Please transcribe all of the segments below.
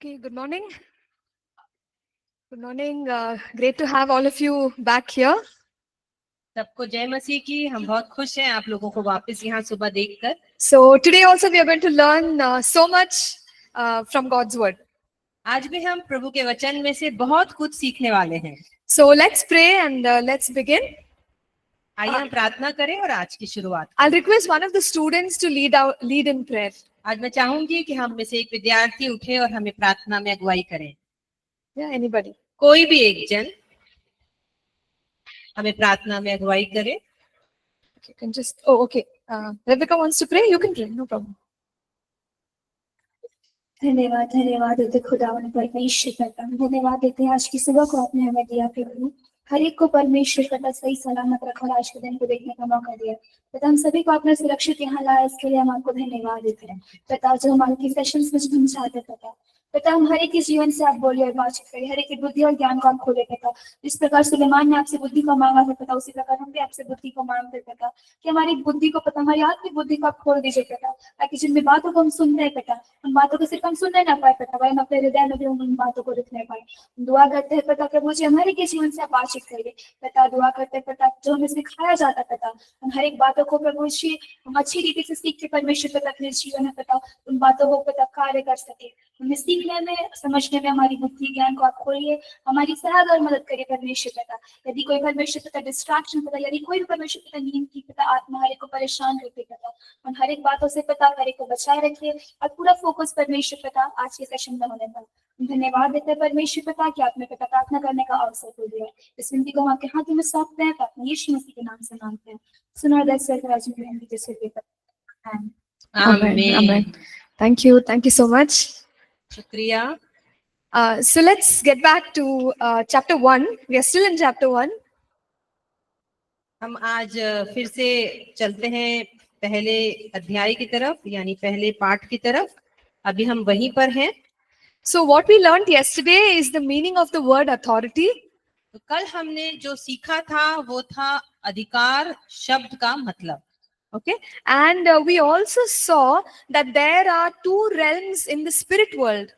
Okay, good morning. Good morning. Great to have all of you back here. सबको जय मसीह की। हम बहुत खुश हैं आप लोगों को वापस यहाँ सुबह देखकर। So today also we are going to learn so much from God's word. आज भी हम प्रभु के वचन में से बहुत कुछ सीखने वाले हैं। So let's pray and let's begin. आइए हम प्रार्थना करें और आज की शुरुआत I'll करें। request one of the students to lead in prayer. आज मैं चाहूंगी कि हम में से एक विद्यार्थी उठे और हमें प्रार्थना में अगुवाई करें। Yeah, anybody? कोई भी एक जन हमें प्रार्थना में अगुवाई करे। Okay, you can just. Oh, okay. Rebecca wants to pray. You can pray. No problem. धन्यवाद धन्यवाद देते खुदावन परमेश्वर करता धन्यवाद देते आज की सुबह को आपने हमें दिया प्रभु। हर एक को परमेश्वर करता सही सलामत रखा और आज के दिन को देखने का मौका दिया। पिता हम सभी को आपने सुरक्षित यहाँ लाया, इसके लिए हम आपको धन्यवाद देते हैं। पिता जो हमारे की सेशंस में जो हम चाहते पिता हम हर एक के जीवन से आप बोलिए और बातचीत करिए, हर एक की बुद्धि और ज्ञान को आप खोले पिता। जिस प्रकार सुलेमान ने आपसे बुद्धि को मांगा था पिता, उसी प्रकार हम भी आपसे बुद्धि को मांगते पिता कि हमारी बुद्धि को पता हमारी आत्मिक बुद्धि को आप खोल दीजिए पिता, ताकि जिन भी बातों को हम सुनते हैं पिता उन बातों को सिर्फ हम सुनने ना पाए पिता, वही हम अपने हृदय में भी उन बातों को रखने पाए। दुआ करते हैं पिता प्रभु जी हमारे के जीवन से आप बातचीत करिए पिता। दुआ करते हैं पिता जो हमें सिखाया जाता पिता हम हर एक बातों को प्रभु जी हम अच्छी रीति से सीख के परमेश्वर पिता अपने जीवन में पिता उन बातों को पिता कार्य कर सके। हमें सीखने में समझने में हमारी बुद्धि ज्ञान को आप खोलिए, हमारी सहायता और मदद करिए परमेश्वर पिता। यदि कोई परमेश्वर पिता डिस्ट्रैक्शन पिता यदि कोई भी परमेश्वर पिता नींद की पिता आत्मा हर एक को परेशान करते पिता उन हर एक बातों से पिता हर एक को बचाए रखिए और पूरा फोकस परमेश्वर पिता आज के सेशन में होने पर। धन्यवाद देते हैं परमेश्वर पिता कि आपने पिता प्रार्थना करने का अवसर को दिया। इस विनती को हम आपके हाथों में सौंपते हैं, अपने यीशु मसीह के नाम से मांगते हैं। सुनो आमीन। Thank you so much. शुक्रिया। So let's get back to chapter 1. We are still in chapter 1. हम आज फिर से चलते हैं पहले अध्याय की तरफ, यानी पहले पाठ की तरफ। अभी हम वहीं पर हैं। So what we learned yesterday is the meaning of the word authority. तो कल हमने जो सीखा था वो था अधिकार शब्द का मतलब। Okay, and we also saw that there are two realms in the spirit world.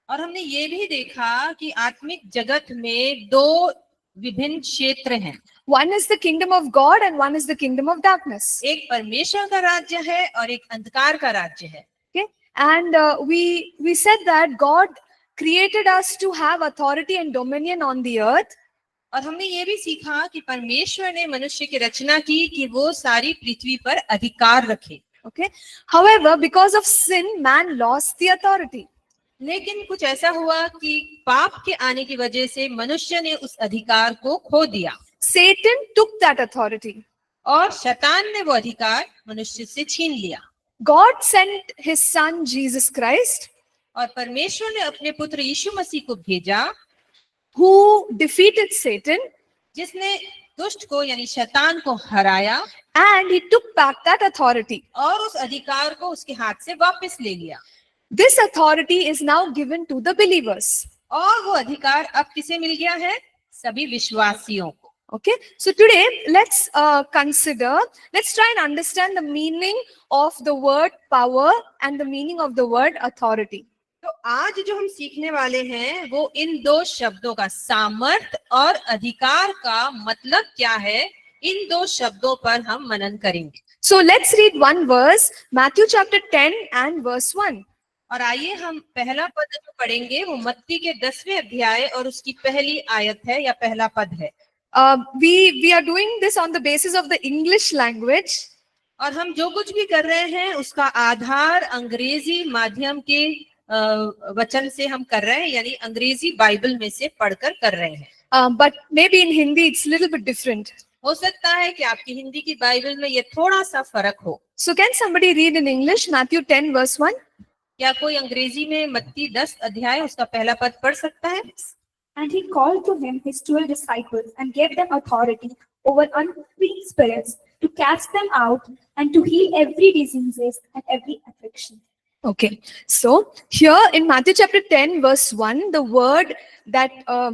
और हमने ये भी देखा कि आत्मिक जगत में दो विभिन्न क्षेत्र हैं। One is the kingdom of God and one is the kingdom of darkness. एक परमेश्वर का राज्य है और एक अंधकार का राज्य है। Okay, and we said that God created us to have authority and dominion on the earth. और हमने ये भी सीखा कि परमेश्वर ने मनुष्य की रचना की कि वो सारी पृथ्वी पर अधिकार रखे। Okay, however, because of sin, man lost the authority. लेकिन कुछ ऐसा हुआ कि पाप के आने की वजह से मनुष्य ने उस अधिकार को खो दिया। Satan took that authority. और शैतान ने वो अधिकार मनुष्य से छीन लिया। God sent his son Jesus Christ, और परमेश्वर ने अपने पुत्र यीशु मसीह को भेजा, who defeated Satan, जिसने दुष्ट को यानी शैतान को हराया, and he took back that authority. और उस अधिकार को उसके हाथ से वापस ले लिया। This authority is now given to the believers. और वो अधिकार अब किसे मिल गया है? सभी विश्वासियों को। Okay, so today let's try and understand the meaning of the word power and the meaning of the word authority. तो आज जो हम सीखने वाले हैं वो इन दो शब्दों का, सामर्थ और अधिकार का मतलब क्या है, इन दो शब्दों पर हम मनन करेंगे। So let's read one verse, Matthew chapter 10 and verse 1. और आइए हम पहला पद पढ़ेंगे, वो मत्ती के 10वें अध्याय और उसकी पहली आयत है या पहला पद है। We are doing this on the basis of the English language. और हम जो कुछ भी कर रहे हैं उसका आधार अंग्रेजी माध्यम के वचन से हम कर रहे हैं, यानी अंग्रेजी बाइबल में से पढ़कर कर रहे हैं। But maybe in Hindi it's a little bit different. हो सकता है कि आपकी हिंदी की बाइबल में ये थोड़ा सा फर्क हो। So can somebody read in English Matthew 10 verse 1? क्या कोई अंग्रेजी में मत्ती 10 अध्याय उसका पहला पद पढ़ सकता है? And he called to him his 12 disciples and gave them authority over unclean spirits to cast them out and to heal every disease and every affliction. Okay, so here in Matthew chapter 10 verse 1, the word that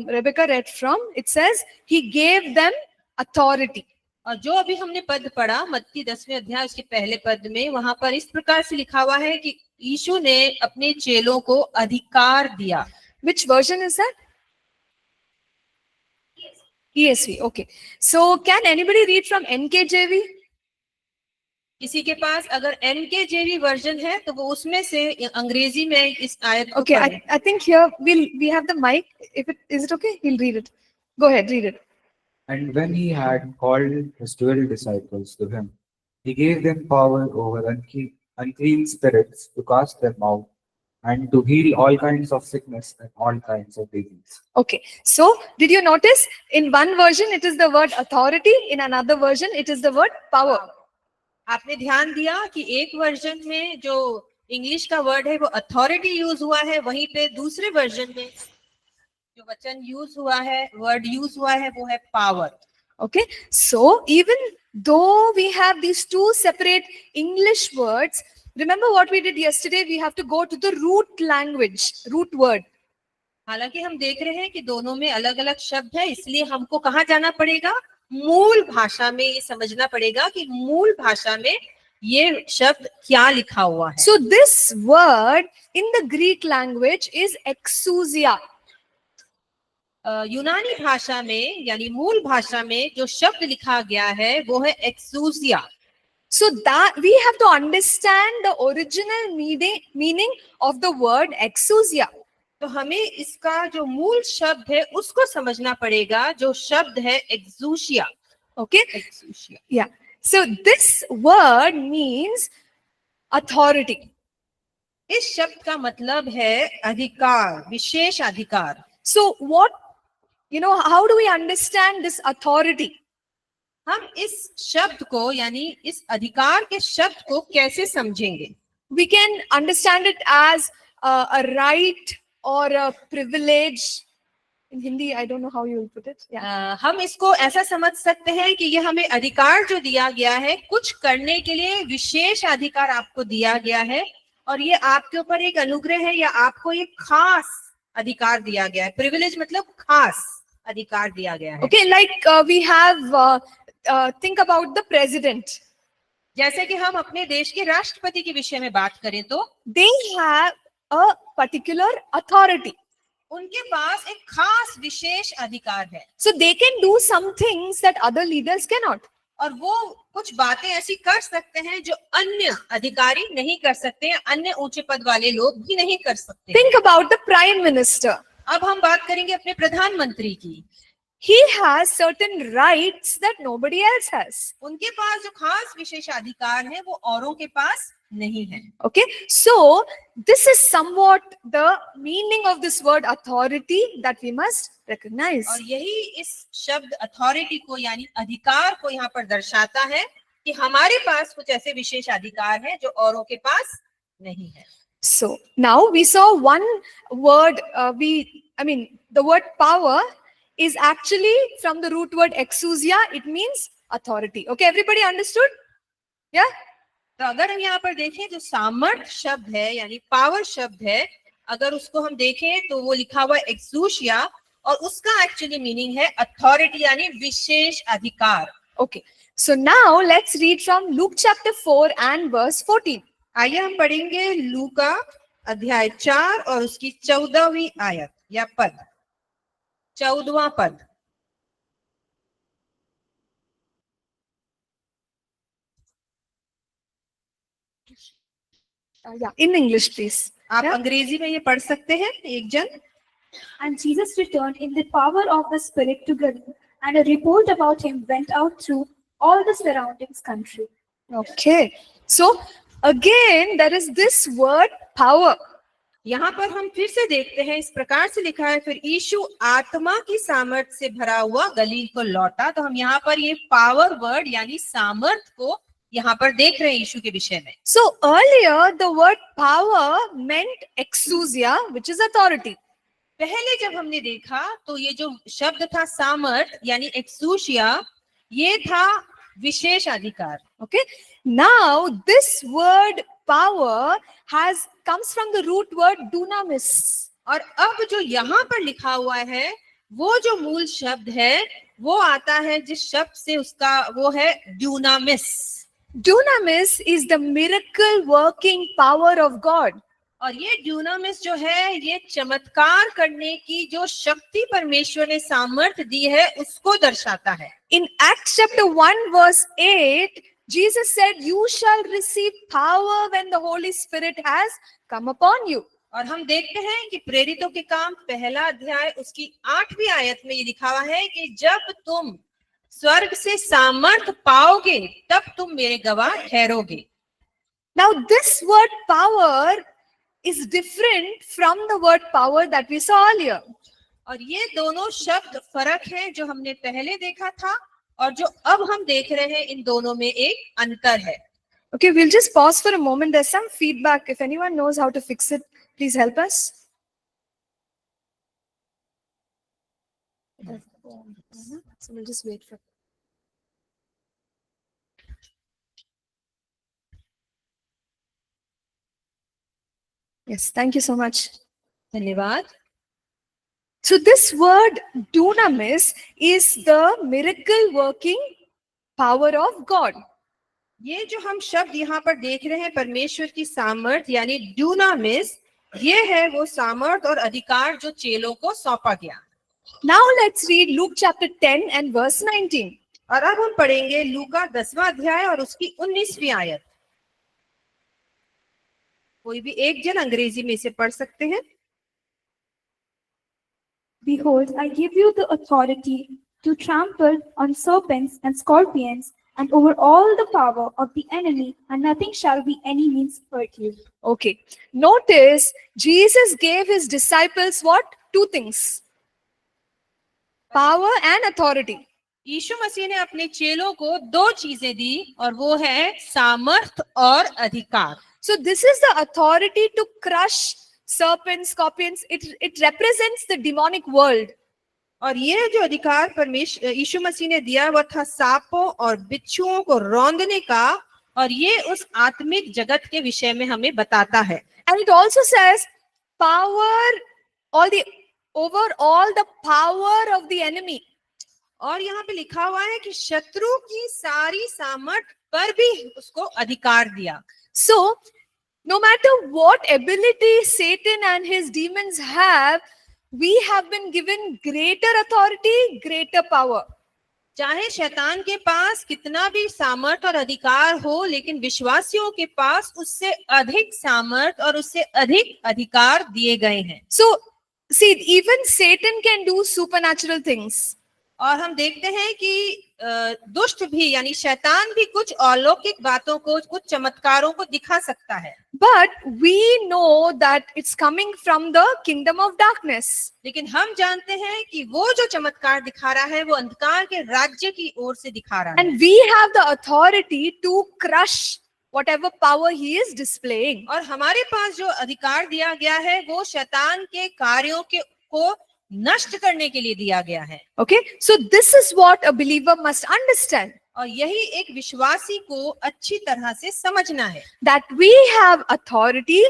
Rebecca read from, it says he gave them authority. और जो अभी हमने पद पढ़ा मत्ती 10वें अध्याय उसके पहले पद में, वहां पर इस प्रकार से लिखा हुआ है कि यीशु ने अपने चेलों को अधिकार दिया। Which version is that? ESV. Okay. So can anybody read from NKJV? किसी के पास अगर NKJV वर्जन है तो वो उसमें से अंग्रेजी में इस आयत को Okay, पढ़े। I think here we have the mic. If it is it okay, he'll read it. Go ahead, read it. And when he had called his 12 disciples to him, he gave them power over unclean spirits to cast them out and to heal all kinds of sickness and all kinds of disease. Okay. So did you notice in one version it is the word authority, in another version it is the word power. आपने ध्यान दिया कि एक version में जो English का word है वो अथॉरिटी यूज हुआ है, वहीं पे दूसरे वर्जन में जो वचन यूज हुआ है, वर्ड यूज हुआ है, वो है power. Okay. So even though we have these two separate English words, remember what we did yesterday? We have to go to the root language, root word. हालांकि हम देख रहे हैं कि दोनों में अलग अलग शब्द है, इसलिए हमको कहाँ जाना पड़ेगा? मूल भाषा में ये समझना पड़ेगा कि मूल भाषा में ये शब्द क्या लिखा हुआ है। So this word in the Greek language is exousia. यूनानी भाषा में यानी मूल भाषा में जो शब्द लिखा गया है वो है एक्सूसिया। So that we have to understand the original meaning of the word exousia. तो हमें इसका जो मूल शब्द है उसको समझना पड़ेगा, जो शब्द है एक्सूसिया। Okay. एक्सूसिया। Yeah. So this word means authority. इस शब्द का मतलब है अधिकार, विशेष अधिकार। So what, how do we understand this authority? हम इस शब्द को यानी इस अधिकार के शब्द को कैसे समझेंगे? We can understand it as a right or a privilege. In Hindi, I don't know how you will put it. Yeah. हम इसको ऐसा समझ सकते हैं कि ये हमें अधिकार जो दिया गया है, कुछ करने के लिए विशेष अधिकार आपको दिया गया है और ये आपके ऊपर एक अनुग्रह है या आपको एक खास अधिकार दिया गया है। प्रिविलेज मतलब खास अधिकार दिया गया है। Okay, like we have, think about the president. जैसे कि हम अपने देश के राष्ट्रपति के विषय में बात करें तो They have a particular authority. उनके पास एक खास विशेष अधिकार है। So they can do some things that other leaders cannot. और वो कुछ बातें ऐसी कर सकते हैं जो अन्य अधिकारी नहीं कर सकते हैं, अन्य ऊंचे पद वाले लोग भी नहीं कर सकते। Think about the prime minister. अब हम बात करेंगे अपने प्रधानमंत्री की। He has certain rights that nobody else has. उनके पास जो खास विशेष अधिकार है वो औरों के पास नहीं है। Okay, so this is somewhat the meaning of this word authority that we must recognize. और यही इस शब्द अथॉरिटी को यानी अधिकार को यहाँ पर दर्शाता है कि हमारे पास कुछ ऐसे विशेष अधिकार हैं जो औरों के पास नहीं है। So now we saw one word, the word power is actually from the root word exousia. It means authority. Okay, everybody understood? Yeah? तो अगर हम यहाँ पर देखें जो सामर्थ शब्द है यानी पावर शब्द है, अगर उसको हम देखें तो वो लिखा हुआ एक्सूसिया और उसका एक्चुअली मीनिंग है अथॉरिटी यानी विशेष अधिकार। Okay, so now let's read from Luke chapter 4 and verse 14. आइए हम पढ़ेंगे लूका अध्याय 4 और उसकी 14वीं आयत या पद, 14वां पद। Yeah, in English, please. आप Yeah. अंग्रेजी में ये पढ़ सकते हैं एक जन। And Jesus returned in the power of the Spirit to Galilee, and a report about him went out through all the surrounding country. Okay, so again, there is this word power. यहाँ पर हम फिर से देखते हैं, इस प्रकार से लिखा है, फिर यीशु आत्मा की सामर्थ से भरा हुआ गलील को लौटा। तो हम यहाँ पर ये पावर वर्ड यानी सामर्थ को यहाँ पर देख रहे हैं यीशु के विषय में। So earlier, the word power meant exousia, which is authority. पहले जब हमने देखा तो ये जो शब्द था सामर्थ यानी एक्सूसिया, ये था विशेष अधिकार। Okay, now this word power comes from the root word dunamis. और अब जो यहाँ पर लिखा हुआ है वो जो मूल शब्द है वो आता है जिस शब्द से उसका वो है ड्यूनामिस। Dunamis is the miracle working power of God. और ये ड्यूनामिस जो है, ये चमत्कार करने की जो शक्ति परमेश्वर ने सामर्थ्य दी है, उसको दर्शाता है। In Acts chapter 1 verse 8, Jesus said, "You shall receive power when the Holy Spirit has come upon you." और हम देखते हैं कि प्रेरितों के काम पहला अध्याय उसकी 8वीं आयत में ये लिखा हुआ है कि जब तुम स्वर्ग से सामर्थ पाओगे तब तुम मेरे गवाह ठहरोगे। Now this word power is different from the word power that we saw earlier. और ये दोनों शब्द फर्क है जो हमने पहले देखा था और जो अब हम देख रहे हैं, इन दोनों में एक अंतर है। Okay, we'll just pause for a moment. There's some feedback. If anyone knows how to fix it, please help us. So we'll just wait for. Yes, thank you so much. धन्यवाद। So this word dunamis is the miracle working power of God. ये जो हम शब्द यहाँ पर देख रहे हैं, परमेश्वर की सामर्थ यानी ड्यूनामिस, ये है वो सामर्थ और अधिकार जो चेलों को सौंपा गया। Now let's read Luke chapter 10 and verse 19. और अब हम पढ़ेंगे लूका 10वां अध्याय और उसकी 19वीं आयत। कोई भी एक जन अंग्रेजी में इसे पढ़ सकते हैं। Behold, I give you the authority to trample on serpents and scorpions and over all the power of the enemy, and nothing shall by any means hurt you. Okay. Notice Jesus gave his disciples what? Two things. Power and authority. यीशु मसीह ने अपने चेलों को दो चीजें दी और वो है सामर्थ और अधिकार। So this is the authority to crush serpents, scorpions. It represents the demonic world. और ये जो अधिकार परमेश्वर यीशु मसीह ने दिया वह था सांपों और बिच्छुओं को रौंदने का, और ये उस आत्मिक जगत के विषय में हमें बताता है। And it also says power over all the power of the enemy. और यहाँ पे लिखा हुआ है कि शत्रु की सारी सामर्थ पर भी उसको अधिकार दिया। So no matter what ability Satan and his demons have, we have been given greater authority, greater power. चाहे शैतान के पास कितना भी सामर्थ और अधिकार हो, लेकिन विश्वासियों के पास उससे अधिक सामर्थ और उससे अधिक अधिकार दिए गए हैं। So see, even Satan can do supernatural things. और हम देखते हैं कि दुष्ट भी यानी शैतान भी कुछ अलौकिक बातों को, कुछ चमत्कारों को दिखा सकता है। But we know that it's coming from the kingdom of darkness. लेकिन हम जानते हैं कि वो जो चमत्कार दिखा रहा है वो अंधकार के राज्य की ओर से दिखा रहा है। And we have the authority to crush whatever power he is displaying. और हमारे पास जो अधिकार दिया गया है वो शैतान के कार्यों को नष्ट करने के लिए दिया गया है। Okay, so this is what a believer must understand. और यही एक विश्वासी को अच्छी तरह से समझना है That we have authority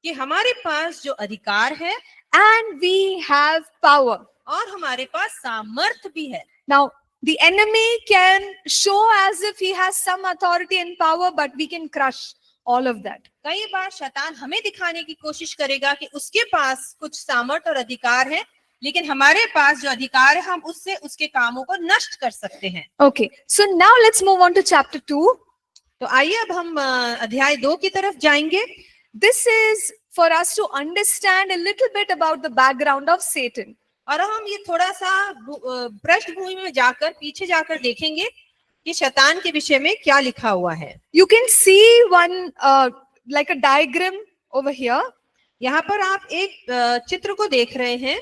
कि हमारे पास जो अधिकार है and we have power. और हमारे पास सामर्थ भी है। Now, the enemy can show as if he has some authority and power, but we can crush all of that. कई बार शैतान हमें दिखाने की कोशिश करेगा कि उसके पास कुछ सामर्थ और अधिकार है, लेकिन हमारे पास जो अधिकार है हम उससे उसके कामों को नष्ट कर सकते हैं। Okay, so now let's move on to chapter 2. तो आइए अब हम अध्याय 2 की तरफ जाएंगे। This is for us to understand a little bit about the background of Satan. और हम ये थोड़ा सा पृष्ठभूमि में जाकर, पीछे जाकर देखेंगे कि शैतान के विषय में क्या लिखा हुआ है। You can see one like a diagram over here, यहाँ पर आप एक चित्र को देख रहे हैं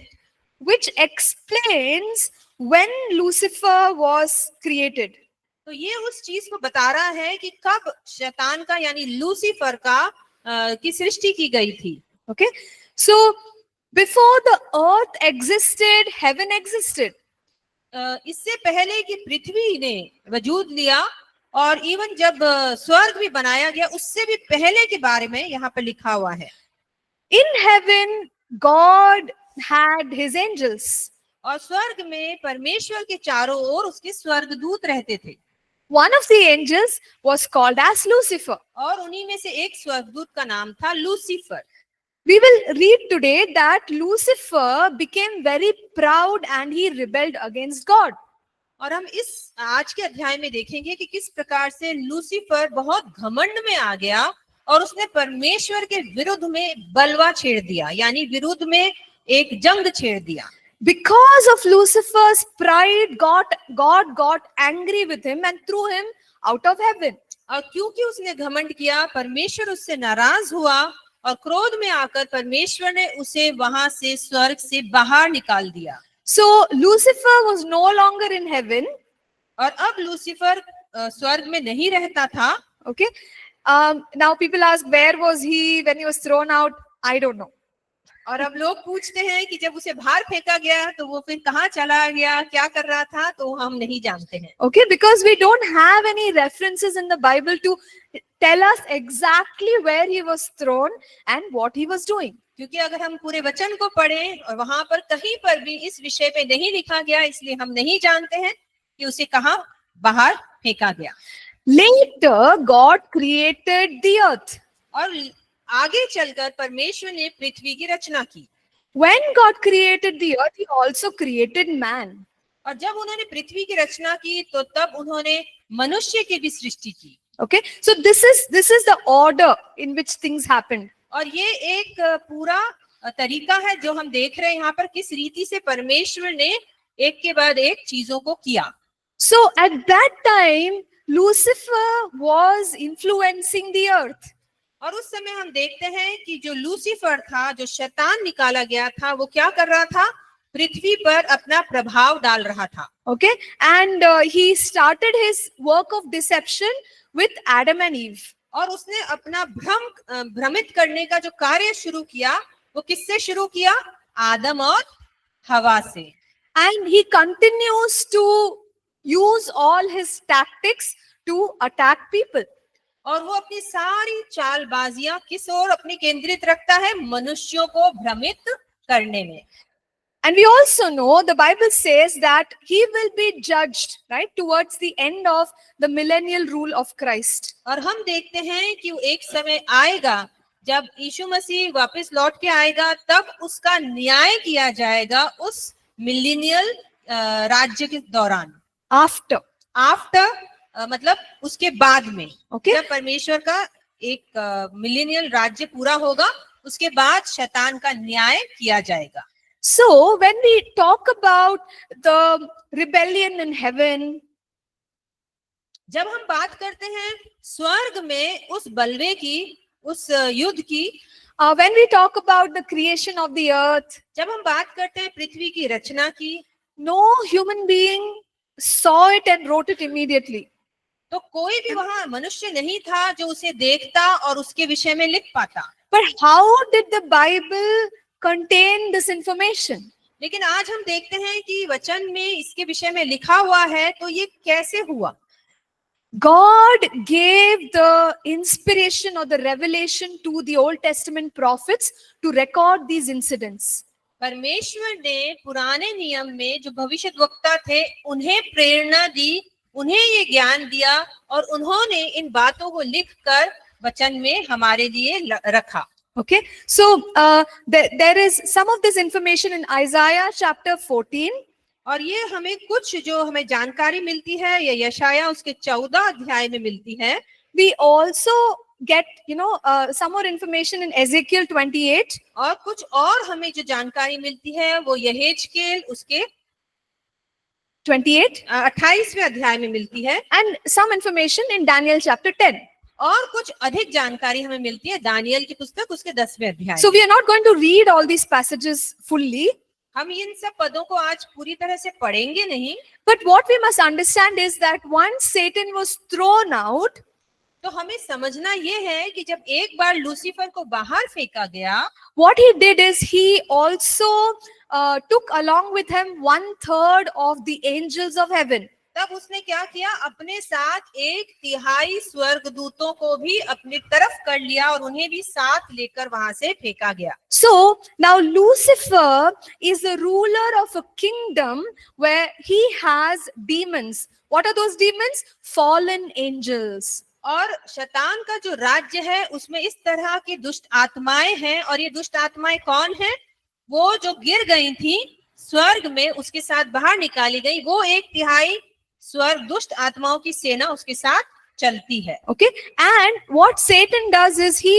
which explains when Lucifer was created. तो ये उस चीज को बता रहा है कि कब शैतान का यानी लूसीफर का की सृष्टि की गई थी। Okay, so before the earth existed, heaven existed. इससे पहले कि पृथ्वी ने वजूद लिया और इवन जब स्वर्ग भी बनाया गया, उससे भी पहले के बारे में यहाँ पर लिखा हुआ है। In heaven, God had his angels. और स्वर्ग में परमेश्वर के चारों ओर उसके स्वर्गदूत रहते थे। One of the angels was called as Lucifer. और उन्हीं में से एक स्वर्गदूत का नाम था Lucifer. We will read today that Lucifer became very proud and he rebelled against God. और हम इस आज के अध्याय में देखेंगे कि किस प्रकार से लूसीफर बहुत घमंड में आ गया और उसने परमेश्वर के विरुद्ध में बलवा छेड़ दिया, यानी विरुद्ध में एक जंग छेड़ दिया। Because of Lucifer's pride, God got angry with him and threw him out of heaven. और क्योंकि उसने घमंड किया, परमेश्वर उससे नाराज हुआ और क्रोध में आकर परमेश्वर ने उसे वहां से स्वर्ग से बाहर निकाल दिया। So Lucifer was no longer in heaven. और अब लूसीफर स्वर्ग में नहीं रहता था। Okay. Now people ask, where was he when he was thrown out? I don't know. और अब लोग पूछते हैं कि जब उसे बाहर फेंका गया तो वो फिर कहाँ चला गया, क्या कर रहा था, तो हम नहीं जानते हैं। Okay, because we don't have any references in the Bible to tell us exactly where he was thrown and what he was doing. क्योंकि अगर हम पूरे वचन को पढ़ें और वहां पर कहीं पर भी इस विषय पे नहीं लिखा गया, इसलिए हम नहीं जानते हैं कि उसे कहाँ बाहर फेंका गया। Later, God created the earth. और आगे चलकर परमेश्वर ने पृथ्वी की रचना की। When God created the earth, he also created man. और जब उन्होंने पृथ्वी की रचना की तो तब उन्होंने मनुष्य की भी सृष्टि की। Okay, so this is the order in which things happened. और ये एक पूरा तरीका है जो हम देख रहे हैं यहाँ पर, किस रीति से परमेश्वर ने एक के बाद एक चीजों को किया। So at that time, Lucifer was influencing the earth. और उस समय हम देखते हैं कि जो लूसीफर था, जो शैतान निकाला गया था, वो क्या कर रहा था, पृथ्वी पर अपना प्रभाव डाल रहा था। Okay, and he started his work of deception with Adam and Eve. और उसने अपना भ्रमित करने का जो कार्य शुरू किया, वो किससे शुरू किया, आदम और हवा से। And he continues to use all his tactics to attack people. और वो अपनी सारी चालबाजियां किस ओर अपनी केंद्रित रखता है, मनुष्यों को भ्रमित करने में। And we also know the Bible says that he will be judged, right, towards the end of the millennial rule of Christ. और हम देखते हैं कि वो एक समय आएगा जब यीशु मसीह वापस लौट के आएगा, तब उसका न्याय किया जाएगा उस मिलेनियल राज्य के दौरान। After. मतलब उसके बाद में। Okay. जब परमेश्वर का एक मिलेनियल राज्य पूरा होगा, उसके बाद शैतान का न्याय किया जाएगा। So when we talk about the rebellion in heaven, जब हम बात करते हैं स्वर्ग में उस बलवे की, उस युद्ध की, when we talk about the creation of the earth, जब हम बात करते हैं पृथ्वी की रचना की, no human being saw it and wrote it immediately. तो कोई भी वहां मनुष्य नहीं था जो उसे देखता और उसके विषय में लिख पाता। But how did the Bible contain this information? लेकिन आज हम देखते हैं कि वचन में इसके विषय में लिखा हुआ है, तो ये कैसे हुआ? God gave the inspiration or the revelation to the Old Testament prophets to record these incidents. परमेश्वर ने पुराने नियम में जो भविष्यद्वक्ता थे, उन्हें प्रेरणा दी, उन्हें ये ज्ञान दिया और उन्होंने इन बातों को लिखकर वचन में हमारे लिए रखा। Okay, so there is some of this information in Isaiah chapter 14. और ये हमें कुछ जो हमें जानकारी मिलती है, ये यशाया उसके 14 अध्याय में मिलती है। We also get, some more information in Ezekiel 28. और कुछ और हमें जो जानकारी मिलती है वो यहेजकेल उसके 28वें अध्याय में मिलती है। And some information in Daniel chapter 10. और कुछ अधिक जानकारी हमें मिलती है दानियल की पुस्तक उसके 10वें अध्याय। So we are not going to read all these passages fully. हम इन सब पदों को आज पूरी तरह से पढ़ेंगे नहीं। But what we must understand is that once Satan was thrown out, तो हमें समझना ये है कि जब एक बार लूसीफर को बाहर फेंका गया, what he did is he also took along with him 1/3 of the angels of heaven. तब उसने क्या किया, अपने साथ 1/3 स्वर्गदूतों को भी अपनी तरफ कर लिया और उन्हें भी साथ लेकर वहां से फेंका गया। So now Lucifer is the ruler of a kingdom where he has demons. What are those demons? Fallen angels. और शैतान का जो राज्य है उसमें इस तरह की दुष्ट आत्माएं हैं, और ये दुष्ट आत्माएं कौन है? वो जो गिर गई थी स्वर्ग में, उसके साथ बाहर निकाली गई, वो 1/3 स्वर्ग दुष्ट आत्माओं की सेना उसके साथ चलती है। Okay, and what Satan does is he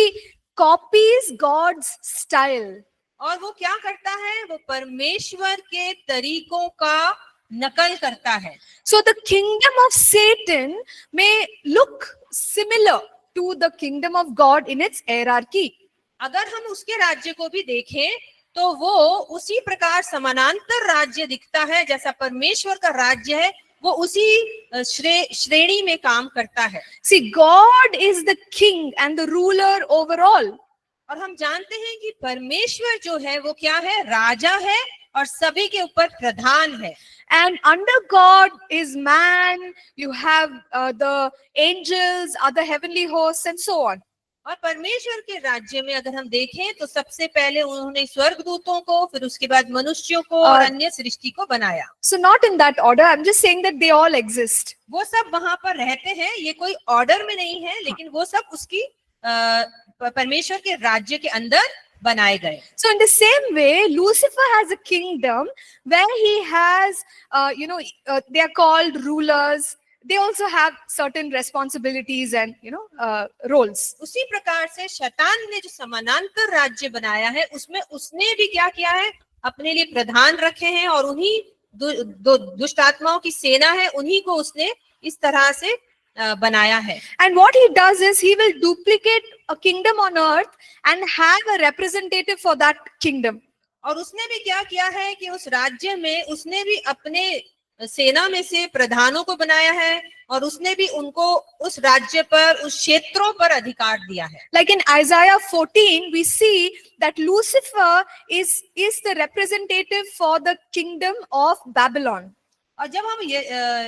copies God's style. और वो क्या करता है, वो परमेश्वर के तरीकों का नकल करता है। So the kingdom of Satan may look similar to the kingdom of God in its hierarchy. अगर हम उसके राज्य को भी देखें तो वो उसी प्रकार समानांतर राज्य दिखता है, जैसा परमेश्वर का राज्य है वो उसी श्रेणी में काम करता है। See, God is the king and the ruler over all. और हम जानते हैं कि परमेश्वर जो है वो क्या है, राजा है और सभी के ऊपर प्रधान है। And under God is man, you have the angels, other heavenly hosts and so on. और परमेश्वर के राज्य में अगर हम देखें तो सबसे पहले उन्होंने स्वर्गदूतों को, फिर उसके बाद मनुष्यों को और अन्य सृष्टि को बनाया। So not in that order, I'm just saying that they all exist. वो सब वहां पर रहते हैं, ये कोई ऑर्डर में नहीं है, लेकिन वो सब उसकी परमेश्वर के राज्य के अंदर बनाए गए। So in the same way, Lucifer has a kingdom where he has, they are called rulers. They also have certain responsibilities and, roles. उसी प्रकार से शैतान ने जो समानांतर राज्य बनाया है उसमें उसने भी क्या किया है, अपने लिए प्रधान रखे हैं और उन्हीं दुष्ट आत्माओं की सेना है, उन्हीं को उसने इस तरह से बनाया है। And what he does is he will duplicate a kingdom on earth and have a representative for that kingdom. और उसने भी क्या किया है कि उस राज्य में उसने भी अपने सेना में से प्रधानों को बनाया है और उसने भी उनको उस राज्य पर, उस क्षेत्रों पर अधिकार दिया है। Like in Isaiah 14, we see that Lucifer is the representative for the kingdom of Babylon. और जब हम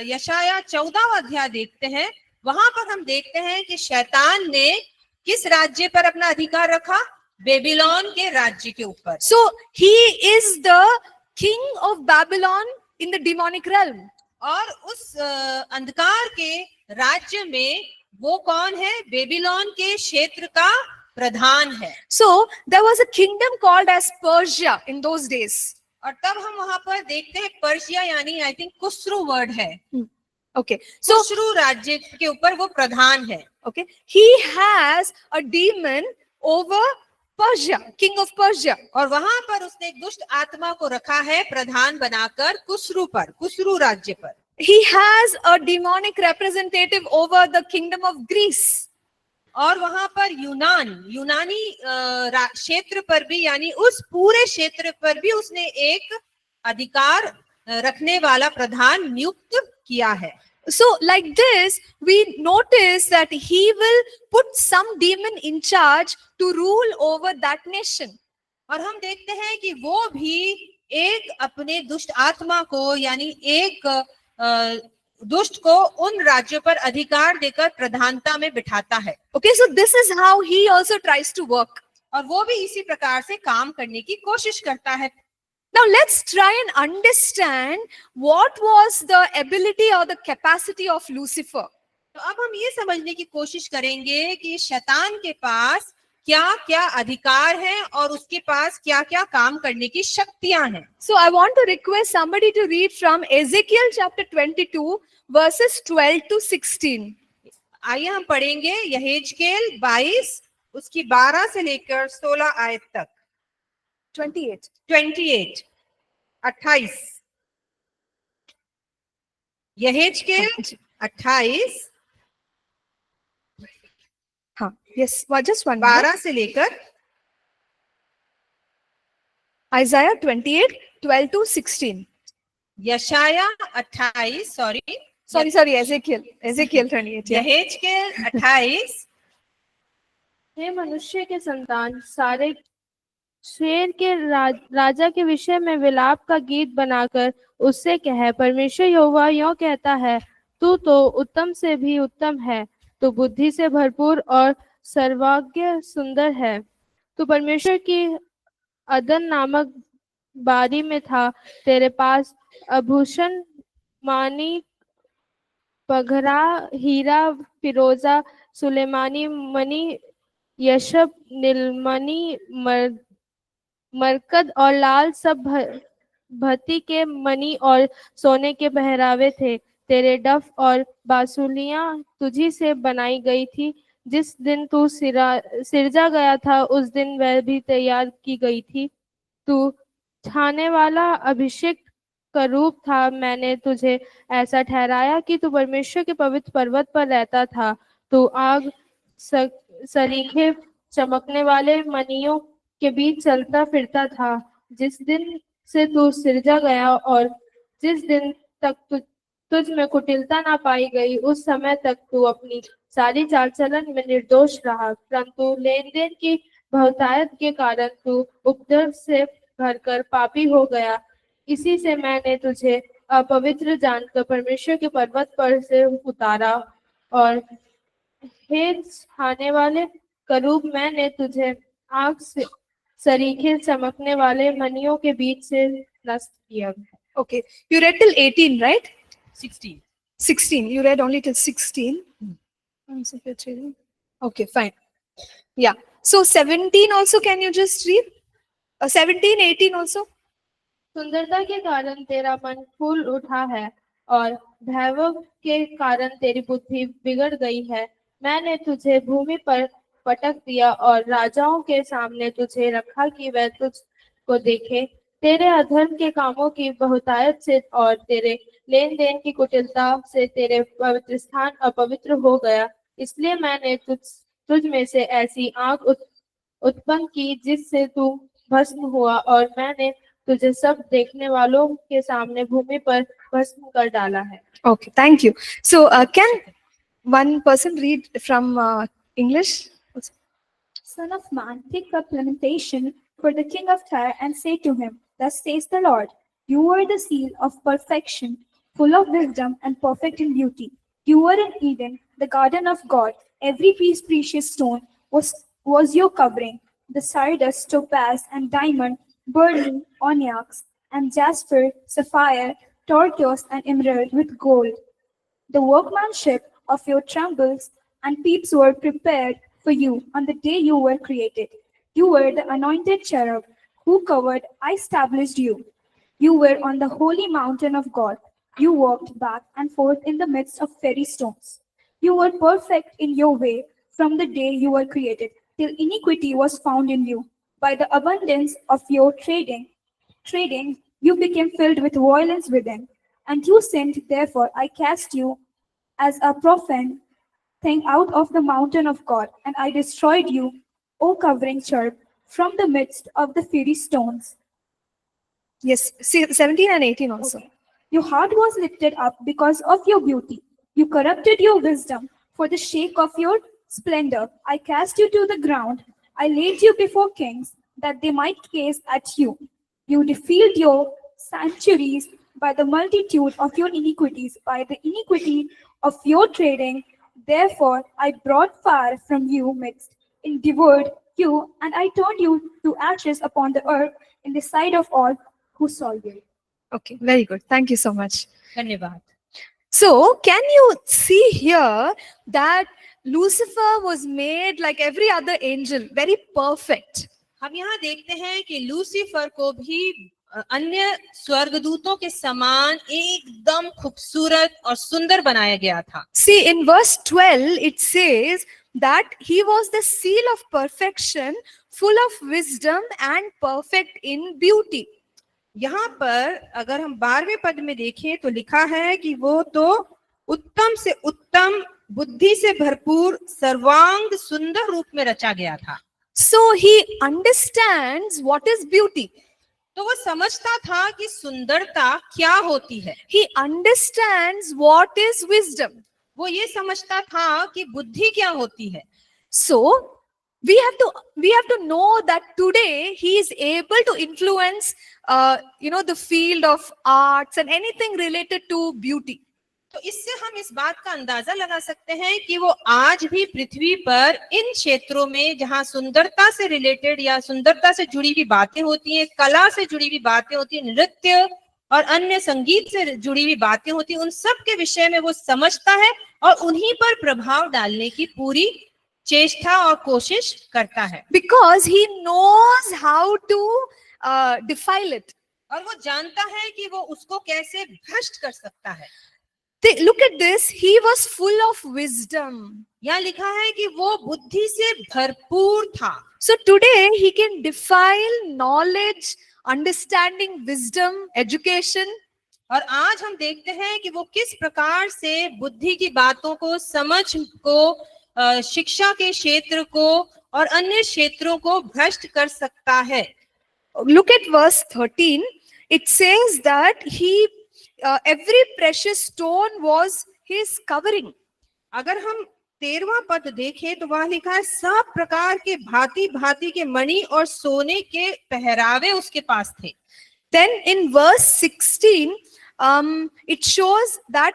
यशाया 14वां अध्याय देखते हैं, वहां पर हम देखते हैं कि शैतान ने किस राज्य पर अपना अधिकार रखा, बेबीलोन के राज्य के ऊपर। So he is the king of Babylon in the demonic realm. और उस अंधकार के राज्य में वो कौन है, बेबीलोन के क्षेत्र का प्रधान है। So there was a kingdom called as Persia in those days. और तब हम वहां पर देखते हैं पर्शिया, यानी आई थिंक कुस्रू वर्ड है। Okay, so कुस्रू राज्य के ऊपर वो प्रधान है। okay, he has a demon over Persia, king of Persia. और वहां पर उसने एक दुष्ट आत्मा को रखा है प्रधान बनाकर कुस्रू पर, कुस्रू राज्य पर। He has a demonic representative over the kingdom of Greece. और वहां पर यूनानी क्षेत्र पर भी, यानी उस पूरे क्षेत्र पर भी उसने एक अधिकार रखने वाला प्रधान नियुक्त किया है। So like this, we notice that he will put some demon in charge to rule over that nation. और हम देखते हैं कि वो भी एक अपने दुष्ट आत्मा को, यानी एक दुष्ट को उन राज्यों पर अधिकार देकर प्रधानता में बिठाता है। Okay, so this is how he also tries to work. और वो भी इसी प्रकार से काम करने की कोशिश करता है। Now let's try and understand what was the ability or the capacity of Lucifer. तो अब हम ये समझने की कोशिश करेंगे कि शैतान के पास क्या क्या अधिकार है और उसके पास क्या क्या काम करने की शक्तियां हैं। So I want to request somebody to read from Ezekiel chapter 22 verses 12 to 16. आइए हम पढ़ेंगे यहेजकेल 22 उसकी 12 से लेकर 16 आयत तक। 28. 28 यहेजकेल 28 हाँ, yes, just one. 12 से लेकर Isaiah 28, 12 to 16. यशाया 28 Sorry, Ezekiel 28. Yeah. यहेजकेल 28 हे मनुष्य के संतान, सारे शेर के राजा के विषय में विलाप का गीत बनाकर उससे कह, परमेश्वर यहोवा यों कहता है, तू तो उत्तम से भी उत्तम है, तू बुद्धि से भरपूर और सर्वांग सुंदर है। तू परमेश्वर की अदन नामक बारी में था, तेरे पास आभूषण, मानी, पगड़ा, हीरा, फिरोजा, सुलेमानी मणि, यशब, नीलमणि, मरकत और लाल सब भती के मणि और सोने के पहरावे थे। तेरे डफ और बांसुलियां तुझी से बनाई गई थी। जिस दिन तू सिरजा गया था उस दिन वह भी तैयार की गई थी। तू छाने वाला अभिषेक का रूप था। मैंने तुझे ऐसा ठहराया कि तू परमेश्वर के पवित्र पर्वत पर रहता था। तू आग, सरीखे चमकने वाले मणियों के बीच चलता फिरता था। जिस दिन से तू सिरजा गया और जिस दिन तक तुझ में कुटिलता ना पाई गई, उस समय तक तू अपनी सारी चाल चलन में निर्दोष रहा। परंतु लेन देन की बहुतायत के कारण तू उपद्रव से भरकर पापी हो गया। इसी से मैंने तुझे अपवित्र जानकर परमेश्वर के पर्वत पर से उतारा, और हे छाने वाले करूब, मैंने तुझे आग से सरीखे चमकने वाले मणियों के बीच से नष्ट किया। Okay, you read till 18, right? 16. 16. You read only till 16. One second. Okay, fine. Yeah. So 17 also, can you just read? 17, 18 also. सुंदरता के कारण तेरा मन फूल उठा है और वैभव के कारण तेरी बुद्धि बिगड़ गई है। मैंने तुझे भूमि पर पटक दिया और राजाओं के सामने तुझे रखा कि वह तुझको देखे। तेरे अधर्म के कामों की बहुतायत से और तेरे लेन देन की कुटिलता से तेरे पवित्र स्थान अपवित्र हो गया। इसलिए मैंने तुझ में से ऐसी आग उत्पन्न की जिससे तू भस्म हुआ, और मैंने तुझे सब देखने वालों के सामने भूमि पर भस्म कर डाला है। Okay, thank you. So can one person read from English? Son of man, take up lamentation for the king of Tyre and say to him, Thus says the Lord, you are the seal of perfection, full of wisdom and perfect in beauty. You were in Eden, the garden of God. Every precious stone was your covering, the sardis, topaz, and diamond, beryl, onyx, and jasper, sapphire, turquoise, and emerald with gold. The workmanship of your trembles and peeps were prepared for you on the day you were created. You were the anointed cherub who covered, I established you. You were on the holy mountain of God. You walked back and forth in the midst of fairy stones. You were perfect in your way from the day you were created, till iniquity was found in you. By the abundance of your trading, you became filled with violence within. And you sinned, therefore I cast you as a profane thing out of the mountain of God, and I destroyed you, O covering cherub, from the midst of the fiery stones. Yes, 17 and 18 also. Okay. Your heart was lifted up because of your beauty. You corrupted your wisdom for the sake of your splendor. I cast you to the ground. I laid you before kings that they might gaze at you. You defiled your sanctuaries by the multitude of your iniquities, by the iniquity of your trading. Therefore, I brought fire from you midst, and devoured you, and I turned you to ashes upon the earth in the sight of all who saw you. Okay, very good. Thank you so much. धन्यवाद। So, can you see here that Lucifer was made like every other angel, very perfect. हम यहाँ देखते हैं कि Lucifer को भी अन्य स्वर्गदूतों के समान एकदम खूबसूरत और सुंदर बनाया गया था। See, in verse 12, it says that he was the seal of perfection, full of wisdom and perfect in beauty. यहाँ पर अगर हम 12वें पद में देखें तो लिखा है कि वो तो उत्तम से उत्तम, बुद्धि से भरपूर, सर्वांग सुंदर रूप में रचा गया था। So he understands what is beauty. तो वो समझता था कि सुंदरता क्या होती है। He understands what is wisdom. वो ये समझता था कि बुद्धि क्या होती है। So we have to know that today he is able to influence the field of arts and anything related to beauty. तो इससे हम इस बात का अंदाजा लगा सकते हैं कि वो आज भी पृथ्वी पर इन क्षेत्रों में जहां सुंदरता से रिलेटेड या सुंदरता से जुड़ी हुई बातें होती हैं, कला से जुड़ी हुई बातें होती हैं, नृत्य और अन्य संगीत से जुड़ी हुई बातें होती हैं, उन सब के विषय में वो समझता है और उन्हीं पर प्रभाव डालने की पूरी चेष्टा और कोशिश करता है, Because he knows how to defile it. और वो जानता है कि वो उसको कैसे भ्रष्ट कर सकता है। Look at this. He was full of wisdom. यहाँ लिखा है कि वो बुद्धि से भरपूर था। So today he can defile knowledge, understanding, wisdom, education. और आज हम देखते हैं कि वो किस प्रकार से बुद्धि की बातों को, समझ को, शिक्षा के क्षेत्र को और अन्य क्षेत्रों को भ्रष्ट कर सकता है। Look at verse 13. It says that every precious stone was his covering. अगर हम 13वां पद देखें तो वह लिखा है सब प्रकार के भांति भांति के मणि और सोने के पहरावे उसके पास थे। Then in verse 16, it shows that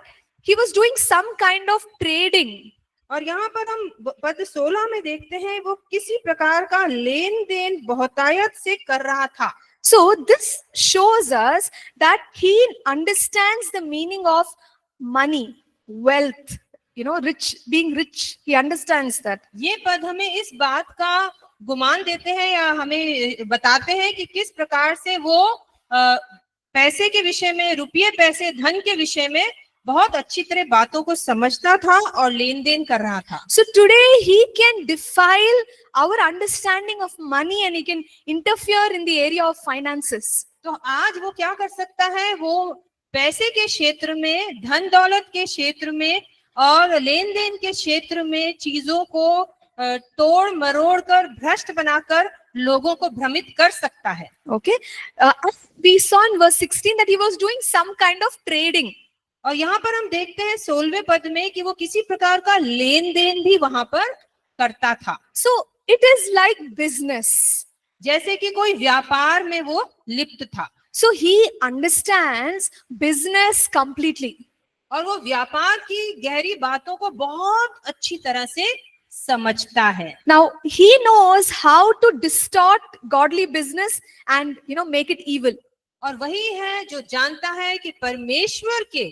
he was doing some kind of trading. और यहाँ पर हम पद 16 में देखते हैं वो किसी प्रकार का लेन देन बहुतायत से कर रहा था। So this shows us that he understands the meaning of money, wealth, rich, being rich. He understands that. ये पद हमें इस बात का गुमान देते हैं या हमें बताते हैं कि किस प्रकार से वो पैसे के विषय में, रुपये पैसे धन के विषय में बहुत अच्छी तरह बातों को समझता था और लेन देन कर रहा था। So today he can defile our understanding of money and he can interfere in the area of finances. तो आज वो क्या कर सकता है, वो पैसे के क्षेत्र में, धन दौलत के क्षेत्र में और लेन देन के क्षेत्र में चीजों को तोड़ मरोड़ कर, भ्रष्ट बनाकर लोगों को भ्रमित कर सकता है। Okay, as we saw in verse 16 that he was doing some kind of trading. और यहाँ पर हम देखते हैं 16वें पद में कि वो किसी प्रकार का लेन देन भी वहां पर करता था। So it is like business. जैसे कि कोई व्यापार में वो लिप्त था। So he understands business completely. और वो व्यापार की गहरी बातों को बहुत अच्छी तरह से समझता है। Now he knows how to distort godly business and make it evil. और वही है जो जानता है कि परमेश्वर के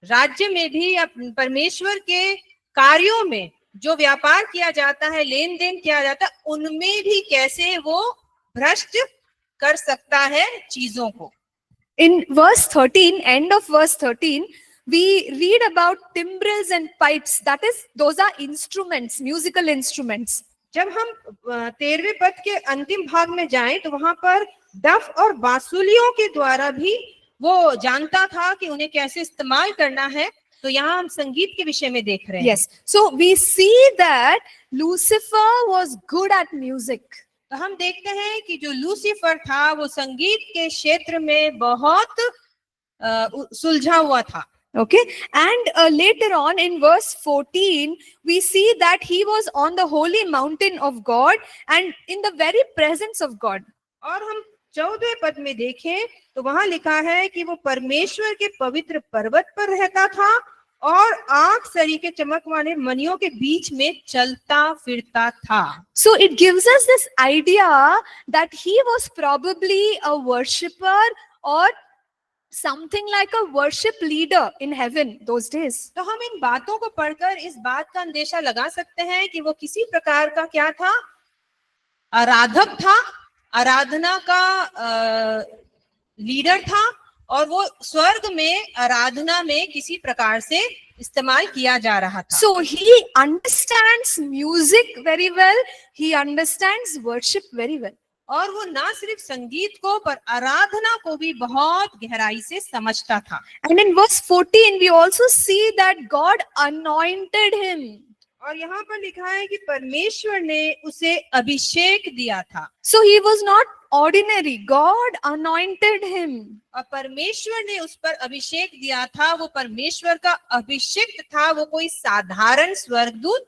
राज्य में भी या परमेश्वर के कार्यों में जो व्यापार किया जाता है, लेन देन किया जाता है, उनमें भी कैसे वो भ्रष्ट कर सकता है चीजों को। In verse 13, end of verse 13, we read about timbrels and pipes. That is, those are instruments, musical instruments. जब हम 13वें पद के अंतिम भाग में जाएं तो वहां पर डफ और बांसुलियों के द्वारा भी वो जानता था कि उन्हें कैसे इस्तेमाल करना है। तो यहाँ हम संगीत के विषय में देख रहे हैं। Yes, so we see that Lucifer was good at music. तो हम देखते हैं कि जो लूसीफर था वो संगीत के क्षेत्र में बहुत सुलझा हुआ था। Okay, and later on in verse 14, we see that he was on the holy mountain of God and in the very presence of God. और हम 14वें पद में देखें तो वहां लिखा है कि वो परमेश्वर के पवित्र पर्वत पर रहता था और आंख सरी के चमक वाले मणियों के बीच में चलता फिरता था। So it gives us this idea that he was probably a worshipper or something like a worship leader in heaven those days. तो हम इन बातों को पढ़कर इस बात का अंदेशा लगा सकते हैं कि वो किसी प्रकार का क्या था, आराधक था, आराधना का लीडर था और वो स्वर्ग में आराधना में किसी प्रकार से इस्तेमाल किया जा रहा था। So he understands music very well, he understands worship very well. और वो ना सिर्फ संगीत को पर आराधना को भी बहुत गहराई से समझता था। And in verse 14 we also see that God anointed him. और यहाँ पर लिखा है कि परमेश्वर ने उसे अभिषेक दिया था। So he was not ordinary, God anointed him. और परमेश्वर ने उस पर अभिषेक दिया था, वो परमेश्वर का अभिषिक्त था, वो कोई साधारण स्वर्गदूत